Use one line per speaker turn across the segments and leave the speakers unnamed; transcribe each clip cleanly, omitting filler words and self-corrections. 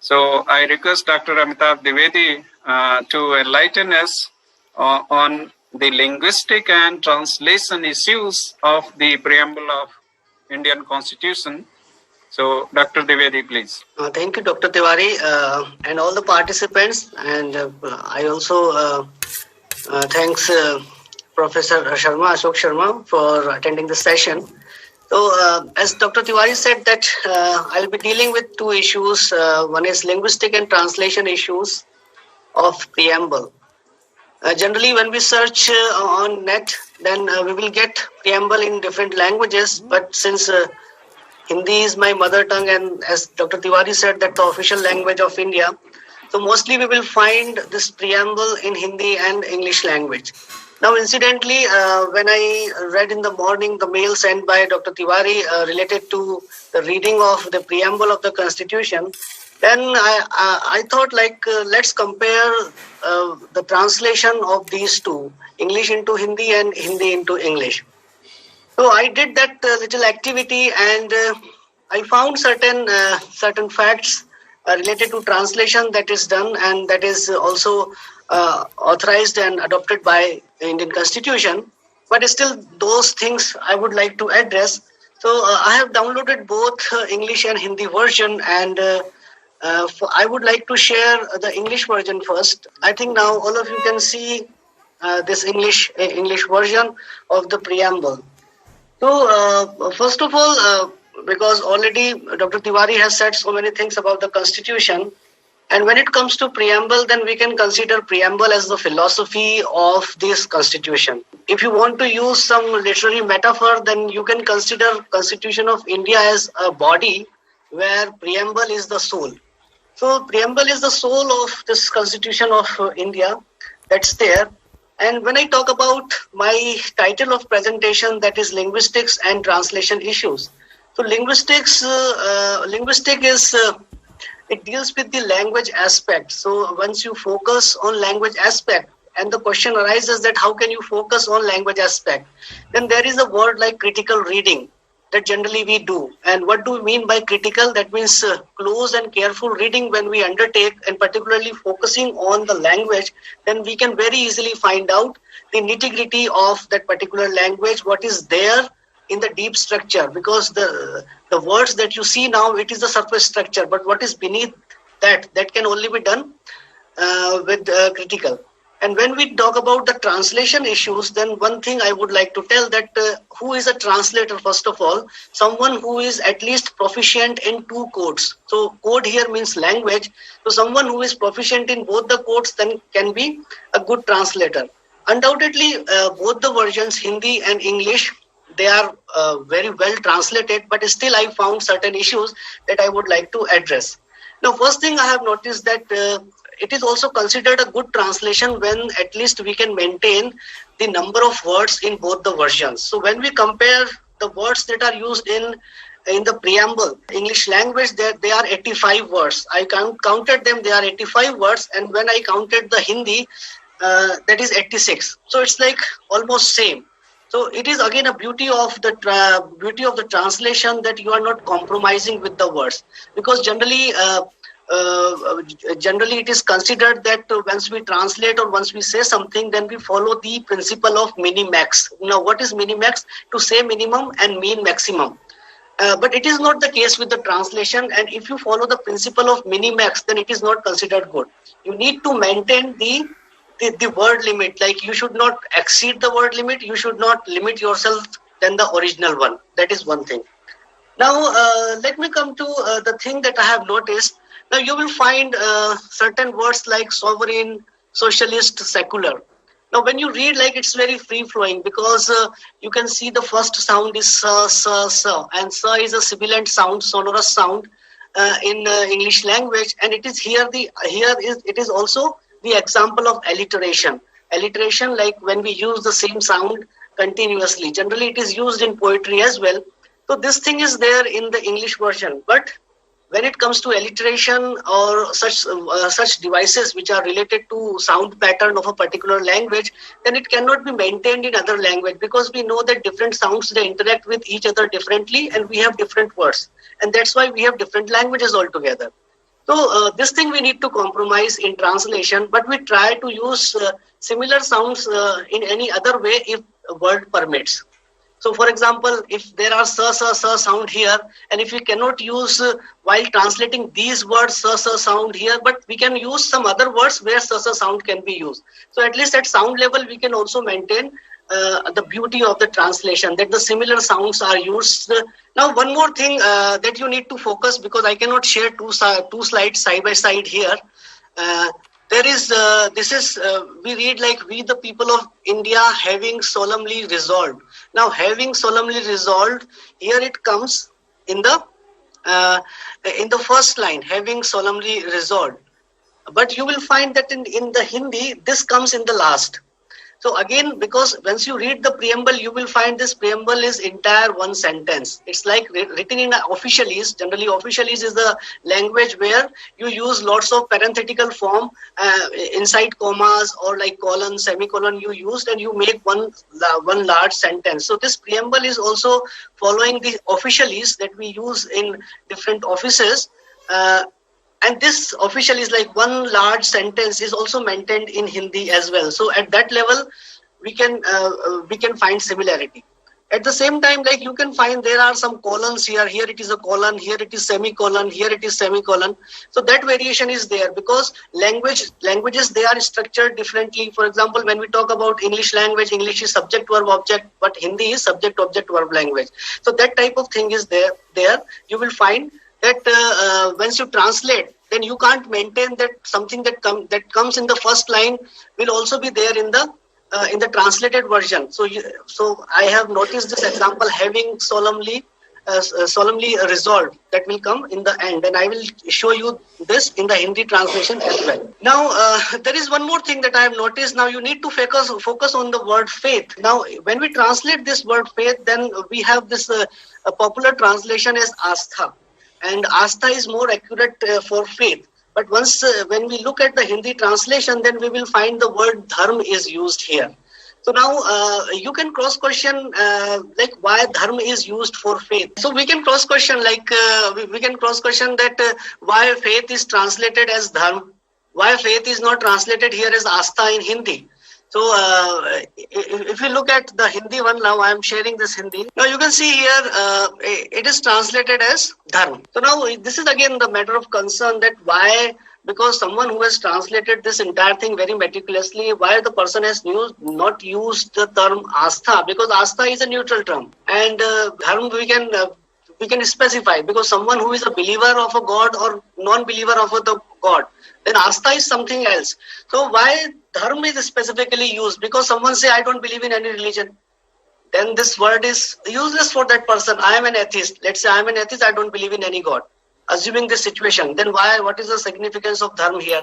So I request Dr. Amitabh Dwivedi to enlighten us on the linguistic and translation issues of the preamble of Indian Constitution. So, Dr. Dwivedi, please.
Thank you, Dr. Tiwari, and all the participants. And I also thanks Professor Ashok Sharma for attending the session. So, as Dr. Tiwari said, that I'll be dealing with two issues. One is linguistic and translation issues of preamble. Generally, when we search on net, then we will get preamble in different languages. But since Hindi is my mother tongue, and as Dr. Tiwari said, that the official language of India, so mostly we will find this preamble in Hindi and English language. Now, incidentally, when I read in the morning the mail sent by Dr. Tiwari related to the reading of the preamble of the Constitution, then I thought let's compare the translation of these two, English into Hindi and Hindi into English. So I did that little activity, and I found certain facts related to translation that is done, and that is also authorized and adopted by the Indian Constitution. But still, those things I would like to address. So I have downloaded both English and Hindi version, and I would like to share the English version first. I think now all of you can see this English version of the preamble. So, first of all, because already Dr. Tiwari has said so many things about the Constitution, and when it comes to preamble, then we can consider preamble as the philosophy of this Constitution. If you want to use some literary metaphor, then you can consider Constitution of India as a body where preamble is the soul. So, preamble is the soul of this Constitution of India that's there. And when I talk about my title of presentation, that is linguistics and translation issues. So linguistic is, it deals with the language aspect. So once you focus on language aspect, and the question arises that how can you focus on language aspect? Then there is a word like critical reading that generally we do. And what do we mean by critical? That means close and careful reading when we undertake, and particularly focusing on the language, then we can very easily find out the nitty-gritty of that particular language, what is there in the deep structure, because the words that you see now, it is the surface structure, but what is beneath that can only be done with critical. And when we talk about the translation issues, then one thing I would like to tell that who is a translator, first of all, someone who is at least proficient in two codes. So code here means language. So someone who is proficient in both the codes then can be a good translator. Undoubtedly, both the versions, Hindi and English, they are very well translated, but still I found certain issues that I would like to address. Now, first thing I have noticed that it is also considered a good translation when at least we can maintain the number of words in both the versions. So when we compare the words that are used in the preamble, English language, they are 85 words. I counted them, they are 85 words. And when I counted the Hindi, that is 86. So it's like almost same. So it is again a beauty of the translation that you are not compromising with the words, because generally it is considered that once we translate or once we say something, then we follow the principle of minimax. Now, what is minimax? To say minimum and mean maximum. But it is not the case with the translation. And if you follow the principle of minimax, then it is not considered good. You need to maintain the word limit. Like you should not exceed the word limit. You should not limit yourself than the original one. That is one thing. Now, let me come to the thing that I have noticed. Now, you will find certain words like sovereign, socialist, secular. Now, when you read, it's very free-flowing, because you can see the first sound is sa, and sa is a sibilant sound, sonorous sound in English language, and it is it is also the example of alliteration. Alliteration, like when we use the same sound continuously. Generally, it is used in poetry as well. So this thing is there in the English version, but when it comes to alliteration or such devices which are related to sound pattern of a particular language, then it cannot be maintained in other language, because we know that different sounds, they interact with each other differently, and we have different words, and that's why we have different languages altogether. So this thing we need to compromise in translation, but we try to use similar sounds in any other way if word permits. So, for example, if there are sa sound here, and if we cannot use while translating these words sa sound here, but we can use some other words where sa sound can be used. So, at least at sound level, we can also maintain the beauty of the translation, that the similar sounds are used. Now, one more thing that you need to focus, because I cannot share two slides side by side here. There is, we read like, we the people of India having solemnly resolved. Now, having solemnly resolved, here it comes in the first line, having solemnly resolved. But you will find that in the Hindi, this comes in the last. So again, because once you read the preamble, you will find this preamble is entire one sentence. It's like written in officialese. Generally, officialese is the language where you use lots of parenthetical form inside commas or like colon, semicolon you used, and you make one large sentence. So this preamble is also following the officialese that we use in different offices. And this official is like one large sentence is also maintained in Hindi as well. So at that level, we can find similarity. At the same time, like you can find there are some colons here. Here it is a colon. Here it is semicolon. Here it is semicolon. So that variation is there because languages they are structured differently. For example, when we talk about English language, English is subject verb object, but Hindi is subject object verb language. So that type of thing is there. You will find that once you translate, then you can't maintain that something that comes in the first line will also be there in the translated version. So I have noticed this example, having solemnly resolved, that will come in the end, and I will show you this in the Hindi translation as well. Now there is one more thing that I have noticed. Now you need to focus on the word faith. Now when we translate this word faith, then we have this a popular translation as astha. And Astha is more accurate for faith. But once when we look at the Hindi translation, then we will find the word dharma is used here. So now you can cross question like why dharma is used for faith. So we can cross question like we can cross question that why faith is translated as dharma, why faith is not translated here as Astha in Hindi. So if you look at the Hindi one, now I am sharing this Hindi. Now you can see here it is translated as dharma. So now this is again the matter of concern, that why, because someone who has translated this entire thing very meticulously, why the person has not used the term astha, because astha is a neutral term, and dharma we can specify, because someone who is a believer of a god or non-believer of the god, then astha is something else. So why dharma is specifically used? Because someone say, I don't believe in any religion, then this word is useless for that person. I am an atheist. Let's say I am an atheist, I don't believe in any god. Assuming this situation, then what is the significance of dharma here?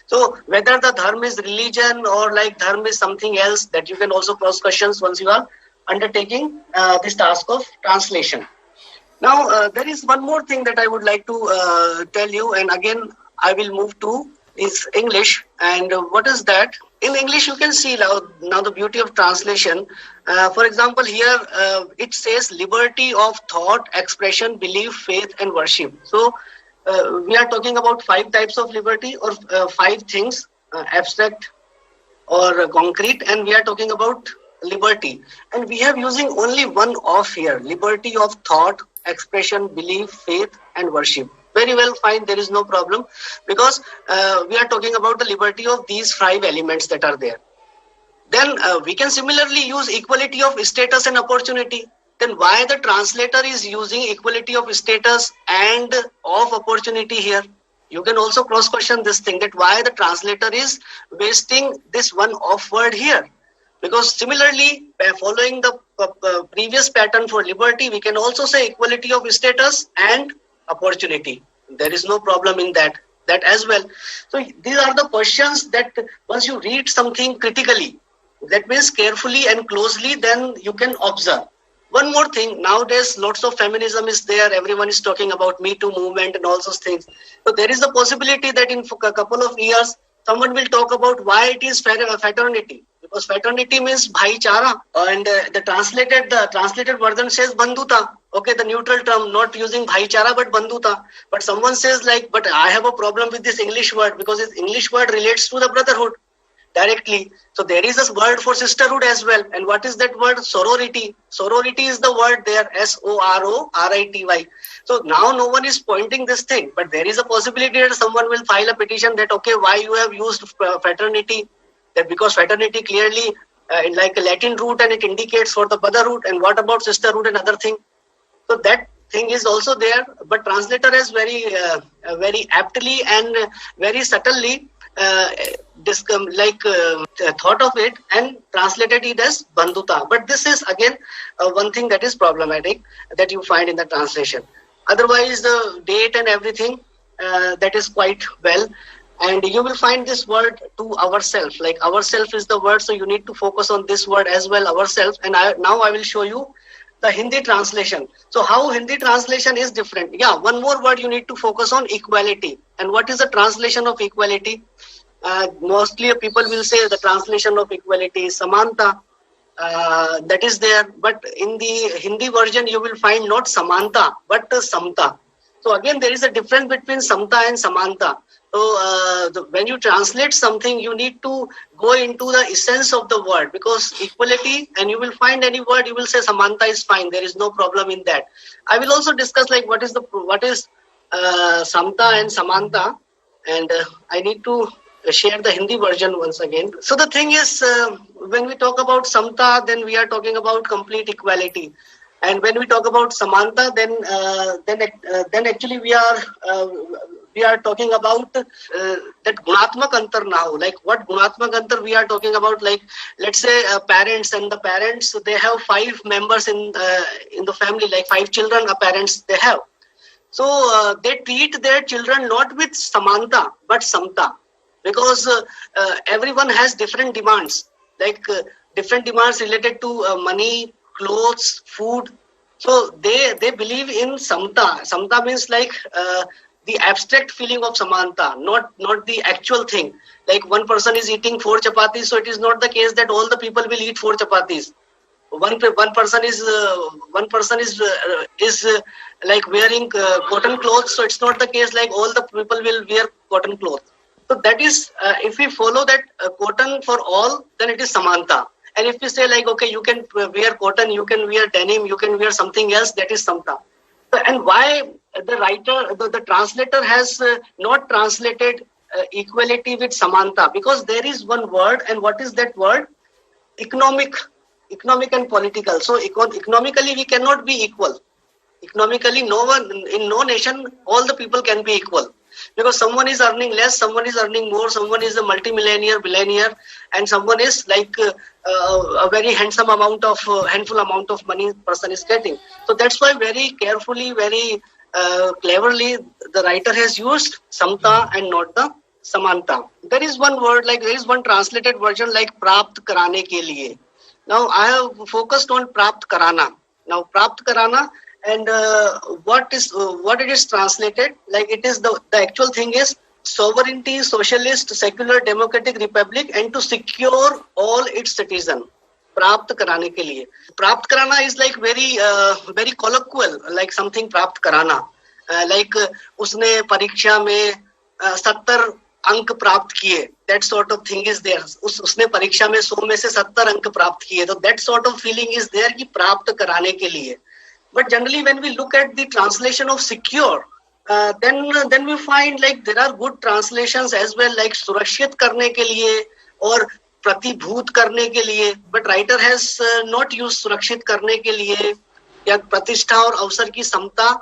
So whether the dharma is religion or like dharma is something else, that you can also cross questions once you are undertaking this task of translation. Now there is one more thing that I would like to tell you, and again I will move to is English. And what is that? In English, you can see now the beauty of translation. For example, here it says liberty of thought, expression, belief, faith, and worship. So we are talking about 5 types of liberty, or 5 things, abstract or concrete, and we are talking about liberty. And we have using only one of here, liberty of thought, expression, belief, faith, and worship. Very well, fine, there is no problem, because we are talking about the liberty of these 5 elements that are there. Then we can similarly use equality of status and opportunity. Then why the translator is using equality of status and of opportunity here? You can also cross question this thing, that why the translator is wasting this one off word here. Because similarly, following the previous pattern for liberty, we can also say equality of status and opportunity. There is no problem in that as well. So these are the questions that once you read something critically, that means carefully and closely, then you can observe. One more thing, nowadays lots of feminism is there. Everyone is talking about Me Too movement and all those things. So there is a possibility that in a couple of years, someone will talk about why it is fraternity. because fraternity means bhaichara, and the translated version says bandhuta. Okay, the neutral term, not using bhaichara but bandhuta. But someone says like, but I have a problem with this English word because this English word relates to the brotherhood directly. So there is a word for sisterhood as well. And what is that word? Sorority. Sorority is the word there, SORORITY. So now no one is pointing this thing, but there is a possibility that someone will file a petition that, okay, why you have used fraternity? That because fraternity clearly like a Latin root and it indicates for the brotherhood, and what about sisterhood and other thing? So that thing is also there, but translator has very aptly and very subtly thought of it and translated it as bandhuta. But this is again one thing that is problematic that you find in the translation. Otherwise, the date and everything that is quite well. And you will find this word to ourself, like ourself is the word. So you need to focus on this word as well, ourself. And now I will show you the Hindi translation. So how Hindi translation is different. Yeah, one more word you need to focus on, equality. And what is the translation of equality? Mostly people will say the translation of equality is samanta. That is there. But in the Hindi version, you will find not samanta, but samta. So again, there is a difference between samta and samanta. So when you translate something, you need to go into the essence of the word, because equality, and you will find any word, you will say samanta is fine. There is no problem in that. I will also discuss like what is samta and samanta, and I need to share the Hindi version once again. So the thing is, when we talk about samta, then we are talking about complete equality. And when we talk about samanta, then actually we are talking about that gunatmak antar now. Like what gunatmak antar we are talking about? Like let's say parents, and the parents, they have 5 members in the family, like 5 children. Parents they have. So they treat their children not with samanta but samta, because everyone has different demands, like different demands related to money, clothes, food. So they believe in samta. Samta means like the abstract feeling of samanta, not the actual thing. Like one person is eating 4 chapatis, so it is not the case that all the people will eat 4 chapatis. One person is like wearing cotton clothes, so it's not the case like all the people will wear cotton clothes. So that is, if we follow that cotton for all, then it is samanta. And if we say like, okay, you can wear cotton, you can wear denim, you can wear something else, that is samta. And why the writer, the translator has not translated equality with samanta? Because there is one word, and what is that word? Economic and political. So economically we cannot be equal. Economically, no one in no nation, all the people can be equal. Because someone is earning less, someone is earning more, someone is a multimillionaire, billionaire, and someone is like a very handful amount of money person is getting. So that's why very carefully, very cleverly, the writer has used samta and not the samanta. There is one word, like there is one translated version like prapt karane ke liye. Now I have focused on prapt karana. Now prapt karana. And what it is translated, like it is the actual thing is sovereignty, socialist, secular, democratic republic, and to secure all its citizens. Prapt karane ke liye. Prapt karana is like very colloquial, like something prapt karana. Like usne pariksha mein 70 अंक प्राप्त किए, that sort of thing is there. उसने परीक्षा में 100 में से 70 अंक प्राप्त किए, तो that sort of feeling is there कि प्राप्त कराने के लिए. But generally, when we look at the translation of secure, then we find like there are good translations as well, like सुरक्षित करने के लिए और प्रतिभूत करने के लिए. But writer has not used सुरक्षित करने के लिए या प्रतिष्ठा और अवसर की समता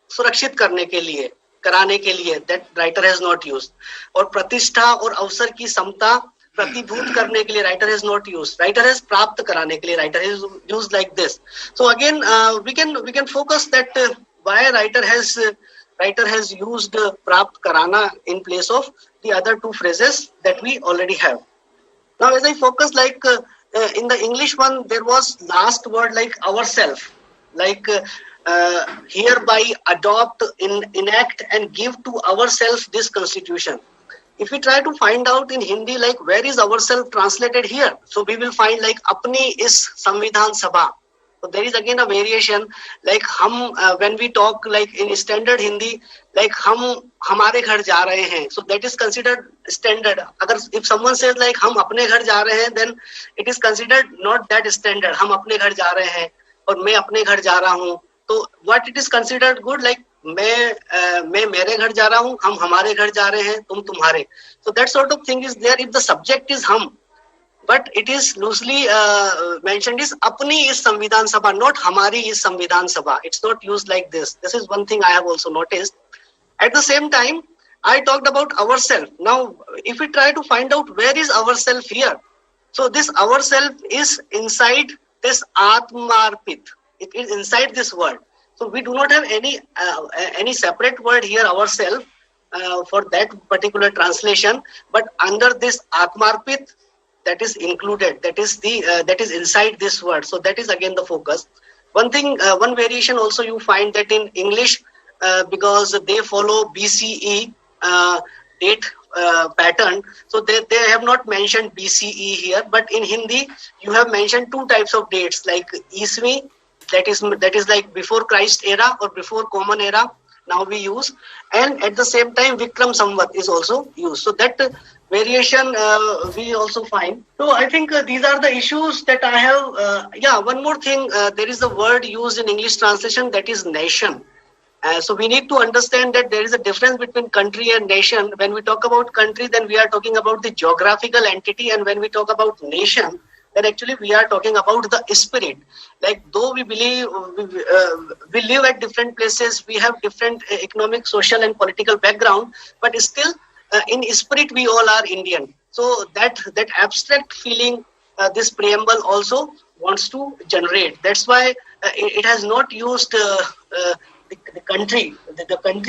सुरक्षित करने के लिए, कराने के लिए. That writer has not used. और प्रतिष्ठा और अवसर की समता प्रतिभूत करने के लिए writer has not used. Writer has प्राप्त कराने के लिए writer has used like this. So again, we can focus that why writer has used प्राप्त कराना in place of the other 2 phrases that we already have. Now, as I focus, like in the English one, there was last word like ourself, like hereby adopt, enact, and give to ourselves this constitution. if we try to find out in Hindi, like where is ourself translated here, so we will find like apni is Samvidhan Sabha. So there is again a variation, like when we talk like in standard Hindi, like hamare ghar ja rahe hain, so that is considered standard. If someone says like hum apne ghar ja rahe hain, then it is considered not that standard. Hum apne ghar ja rahe hain aur main apne ghar ja raha hu. So what it is considered good, like मैं मेरे घर जा रहा हूँ, हम हमारे घर जा रहे हैं, तुम तुम्हारे. So that sort of thing is there if the subject is hum, but it is loosely mentioned is apni is Samvidhan Sabha, not hamari is Samvidhan Sabha. It's not used like this. This is one thing I have also noticed. At the same time, I talked about ourself. Now, if we try to find out where is ourself here, so this ourself is inside this Atmarpit. It is inside this word. So we do not have any separate word here ourself for that particular translation, but under this Atmarpit, that is included. That is inside this word. So that is again the focus. One thing, one variation also you find that in English, because they follow BCE date pattern, so they have not mentioned BCE here, but in Hindi you have mentioned two types of dates, like Iswi, that is like before Christ era or before Common Era, now we use, and at the same time Vikram Samvat is also used. So that variation we also find. So I think these are the issues that I have. One more thing, there is a word used in English translation, that is nation. So we need to understand that there is a difference between country and nation. When we talk about country, then we are talking about the geographical entity, and when we talk about nation, then actually we are talking about the spirit. Like though we believe we live at different places, we have different economic, social and political background, but still in spirit we all are Indian. So that abstract feeling this preamble also wants to generate. That's why it has not used the country,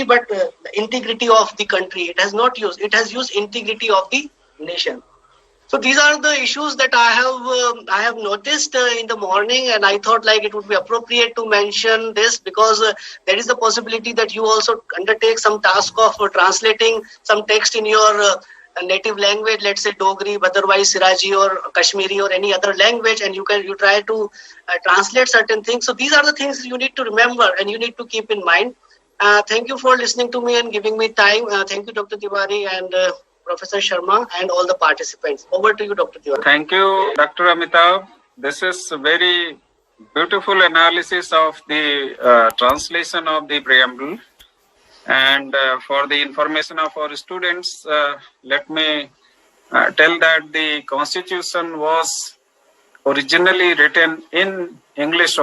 but the integrity of the country. It has not used. It has used integrity of the nation. So these are the issues that I have noticed in the morning, and I thought like it would be appropriate to mention this because there is the possibility that you also undertake some task of translating some text in your native language, let's say Dogri, otherwise Siraji or Kashmiri or any other language, and you try to translate certain things. So these are the things you need to remember and you need to keep in mind. Thank you for listening to me and giving me time. Thank you, Dr. Tiwari and Professor Sharma and all the participants. Over to you, Dr. Tiwari.
Thank you, Dr. Amitabh. This is a very beautiful analysis of the translation of the preamble. And for the information of our students, let me tell that the Constitution was originally written in English